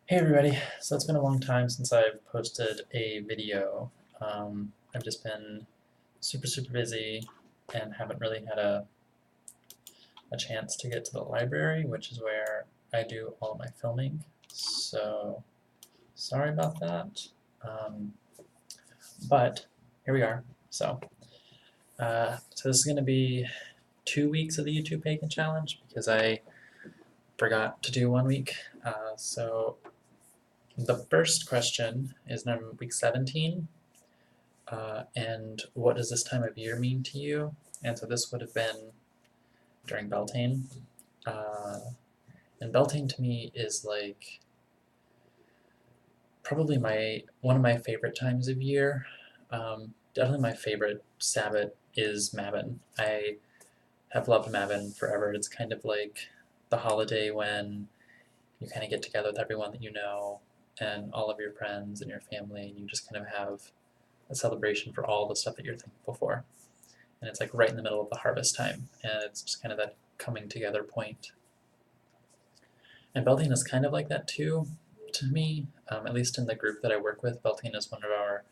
Hey everybody, so it's been a long time since I've posted a video. I've just been super busy and haven't really had a chance to get to the library, which is where I do all of my filming. So sorry about that. Um, but here we are. So this is going to be 2 weeks of the YouTube Pagan Challenge because I forgot to do 1 week. So the first question is number week 17. And what does this time of year mean to you? And so this would have been during Beltane. Uh, and Beltane to me is like probably one of my favorite times of year. Definitely my favorite Sabbath is Mabon. I have loved Mabon forever. It's kind of like the holiday when you kind of get together with everyone that you know and all of your friends and your family, and you just kind of have a celebration for all the stuff that you're thankful for. And it's like right in the middle of the harvest time, and it's just kind of that coming together point. And Beltane is kind of like that too, to me, at least in the group that I work with. Beltane is one of our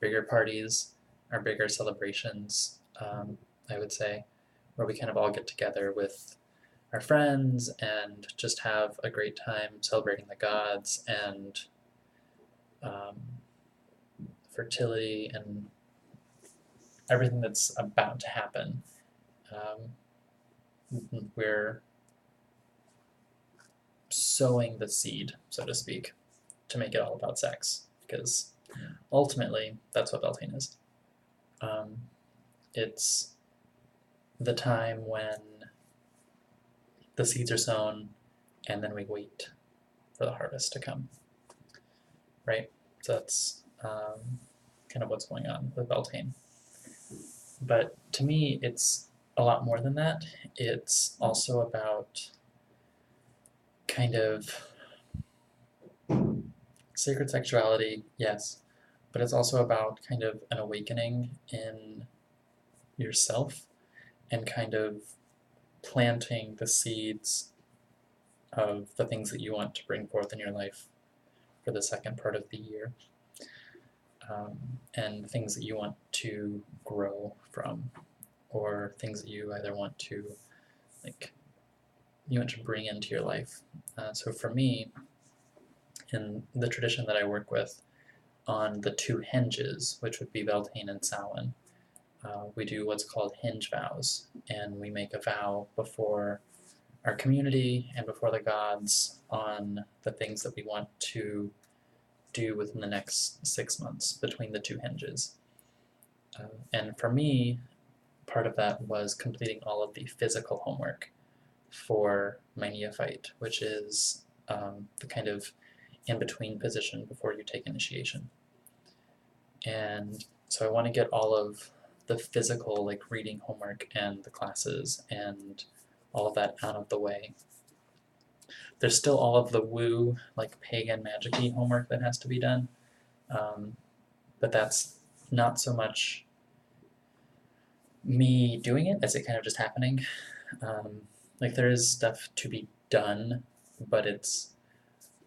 bigger parties, our bigger celebrations, I would say, where we kind of all get together with our friends and just have a great time celebrating the gods and um, fertility and everything that's about to happen. We're sowing the seed, so to speak, to make it all about sex, because ultimately that's what Beltane is. Um, it's the time when the seeds are sown, and then we wait for the harvest to come, right? So that's kind of what's going on with Beltane. But to me, it's a lot more than that. It's also about kind of sacred sexuality, yes, but it's also about kind of an awakening in yourself and kind of planting the seeds of the things that you want to bring forth in your life for the second part of the year, and things that you want to grow from, or things that you either want to like you want to bring into your life. So for me, in the tradition that I work with, on the two hinges, which would be Beltane and Samhain, we do what's called hinge vows, and we make a vow before our community and before the gods on the things that we want to do within the next 6 months between the two hinges. And for me, part of that was completing all of the physical homework for my neophyte, which is the kind of in-between position before you take initiation. And so I want to get all of the physical, like reading homework and the classes and all of that out of the way. There's still all of the woo, like pagan magic-y homework that has to be done, but that's not so much me doing it as it kind of just happening. Like there is stuff to be done, but it's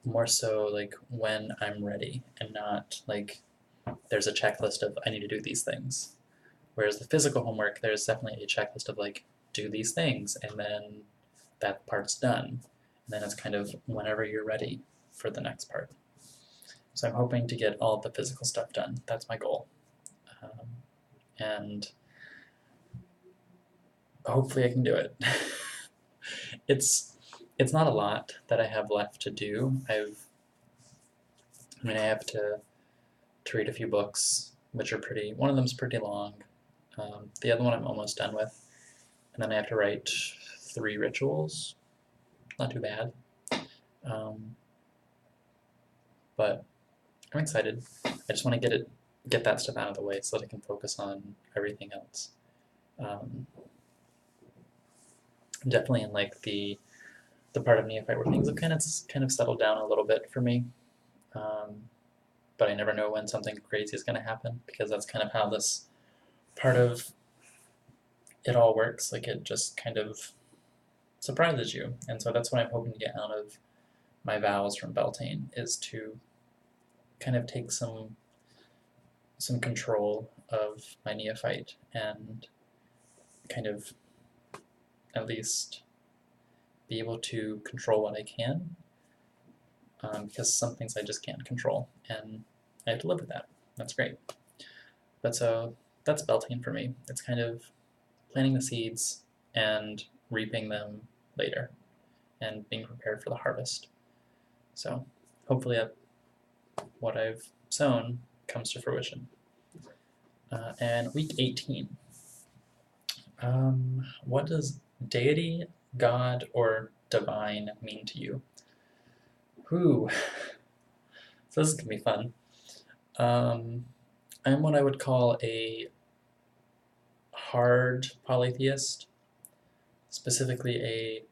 more so like when I'm ready and not like there's a checklist of I need to do these things. Whereas the physical homework, there's definitely a checklist of like do these things and then that part's done. And then it's kind of whenever you're ready for the next part. So I'm hoping to get all the physical stuff done. That's my goal. And hopefully I can do it. it's it's not a lot that I have left to do. I have to read a few books, which are one of them's pretty long. The other one I'm almost done with. And then I have to write 3 rituals. Not too bad. Um, but I'm excited. I just want to get that stuff out of the way so that I can focus on everything else. Um, Definitely in like the part of neophyte where things have kind of settled down a little bit for me. Um, but I never know when something crazy is going to happen because that's kind of how this part of it all works. Like it just kind of surprises you, and so that's what I'm hoping to get out of my vows from Beltane is to kind of take some control of my neophyte and kind of at least be able to control what I can, because some things I just can't control, and I have to live with that. That's great. But so that's Beltane for me. It's kind of planting the seeds and reaping them later and being prepared for the harvest. So hopefully what I've sown comes to fruition. And week 18. What does deity, God, or divine mean to you? Whew. So this is going to be fun. I'm what I would call a hard polytheist, specifically a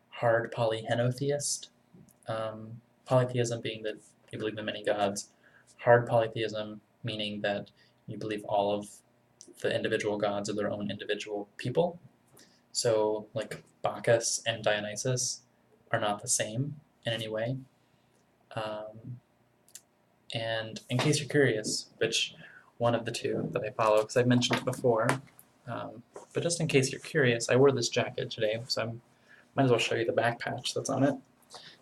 hard polyhenotheist. Polytheism being that you believe in many gods, hard polytheism meaning that you believe all of the individual gods are their own individual people. So, like, Bacchus and Dionysus are not the same in any way. And in case you're curious, which one of the two that I follow, because I've mentioned it before, but just in case you're curious, I wore this jacket today, so I might as well show you the back patch that's on it,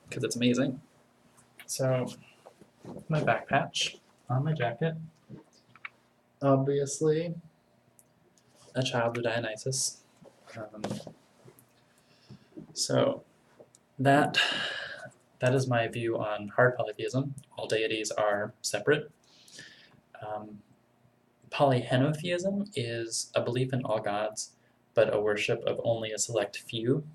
because it's amazing. So, my back patch on my jacket, obviously a child of Dionysus. So that is my view on hard polytheism. All deities are separate. Polyhenotheism is a belief in all gods, but a worship of only a select few.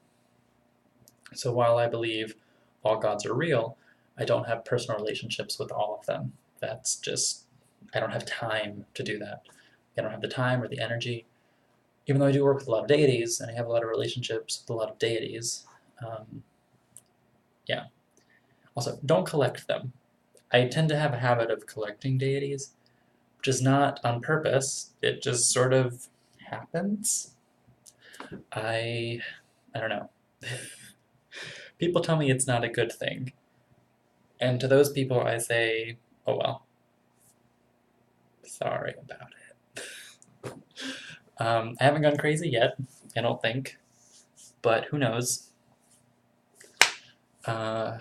So while I believe all gods are real, I don't have personal relationships with all of them. That's just, I don't have time to do that. I don't have the time or the energy. Even though I do work with a lot of deities, and I have a lot of relationships with a lot of deities, yeah. Also, don't collect them. I tend to have a habit of collecting deities, which is not on purpose. It just sort of happens. I don't know. People tell me it's not a good thing. And to those people I say, oh well. Sorry about it. I haven't gone crazy yet, I don't think. But who knows? I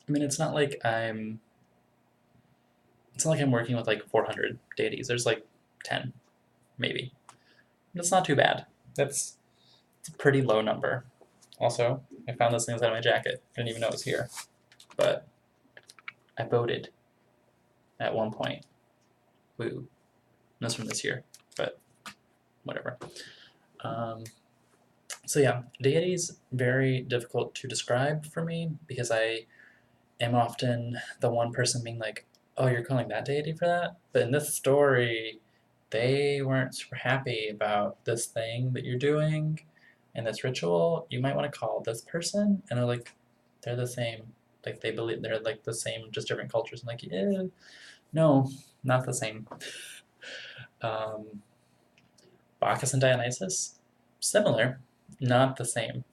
mean, it's not like I'm working with like 400 deities. There's like 10, maybe. It's not too bad. It's a pretty low number. Also, I found this thing inside my jacket. I didn't even know it was here. But I voted at one point. Woo. And that's from this year, but whatever. So yeah, deities, very difficult to describe for me because I am often the one person being like, oh, you're calling that deity for that? But in this story, they weren't super happy about this thing that you're doing and this ritual. You might want to call this person. And they're like, they're the same. Like, they believe they're like the same, just different cultures. I'm like, yeah, no, not the same. Bacchus and Dionysus, similar, not the same.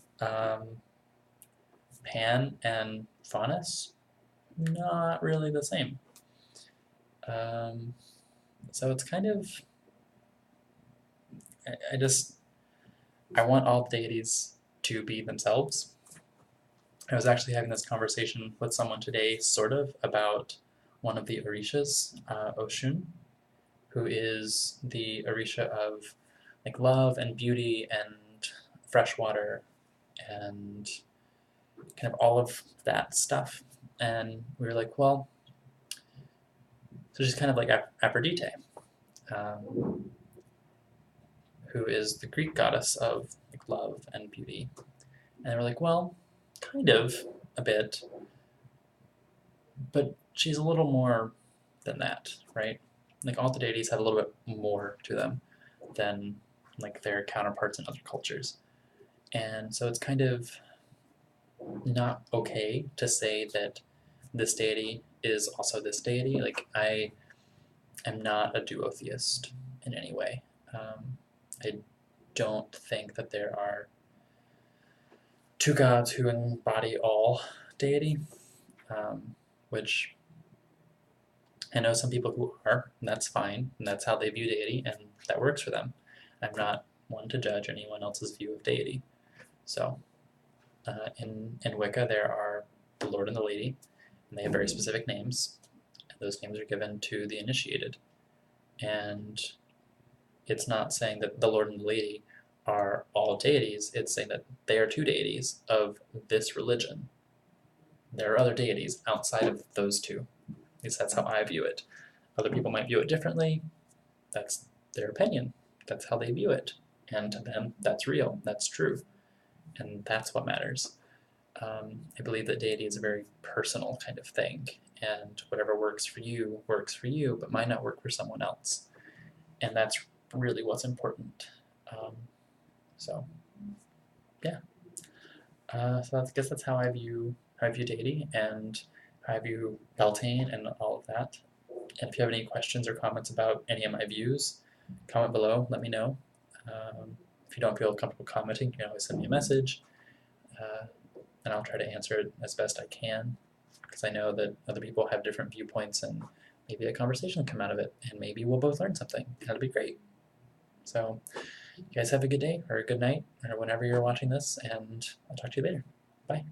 Pan and Faunus, not really the same. So it's kind of, I want all deities to be themselves. I was actually having this conversation with someone today, sort of, about one of the Orishas, Oshun, who is the Orisha of like love and beauty and fresh water and kind of all of that stuff. And we were like, well, so she's kind of like Aphrodite, who is the Greek goddess of like love and beauty. And they were like, well, kind of a bit, but she's a little more than that, right? Like all the deities have a little bit more to them than like their counterparts in other cultures. And so it's kind of not okay to say that this deity is also this deity. Like, I am not a duotheist in any way. I don't think that there are two gods who embody all deity, which I know some people who are, and that's fine, and that's how they view deity, and that works for them. I'm not one to judge anyone else's view of deity. So, in Wicca, there are the Lord and the Lady, and they have very specific names, and those names are given to the initiated. And it's not saying that the Lord and the Lady are all deities, it's saying that they are two deities of this religion. There are other deities outside of those two. At least that's how I view it. Other people might view it differently. That's their opinion. That's how they view it. And to them, that's real. That's true. And that's what matters. I believe that deity is a very personal kind of thing. And whatever works for you, but might not work for someone else. And that's really what's important. So, yeah. So I guess that's how I view deity and how I view Beltane and all of that. And if you have any questions or comments about any of my views, comment below, let me know. If you don't feel comfortable commenting, you can always send me a message, and I'll try to answer it as best I can, because I know that other people have different viewpoints, and maybe a conversation will come out of it, and maybe we'll both learn something. That'll be great. So, you guys have a good day, or a good night, or whenever you're watching this, and I'll talk to you later. Bye.